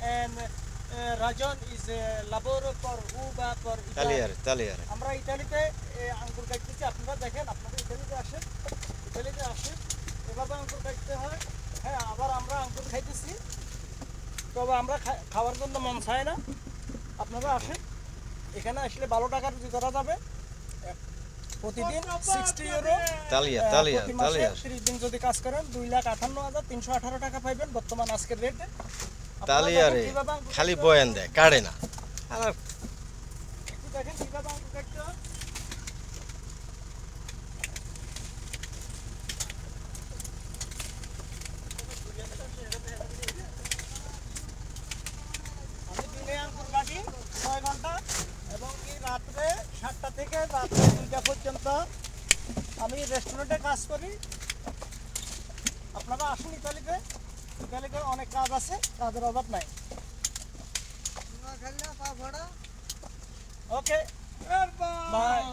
and Rajan is labor for Uba for Italiano. আমরা ইতালিতে আঙ্গুর কাটতেছি আপনারা দেখেন আপনারা ইতালিতে আসেন এভাবে আঙ্গুর কাটতে হয় হ্যাঁ আবার আমরা আঙ্গুর খাইতেছি তবে আমরা খাওয়ার জন্য মন চায় না আপনারা আসেন এখানে আসলে 12 টাকা রুজি করা যাবে প্রতিদিন 60 ইউরো Talia. 30 দিন যদি কাজ করেন 2,58,318 টাকা পাইবেন বর্তমান আজকের রেটে তালিয়ারে খালি বয়ান দেয় কাটে না আর দেখেন কিভাবে আঙ্গুর কাটতে হয় আমি দিনে আঙ্গুর কাটি 6 ঘন্টা এবং কি রাত্রে 7টা থেকে রাত্রে 2টা পর্যন্ত আমি রেস্টুরেন্টে কাজ করি আপনারা আসুন ইতালিতে অনেক কাজ আছে কাজের অভাব নাই ওকে বাই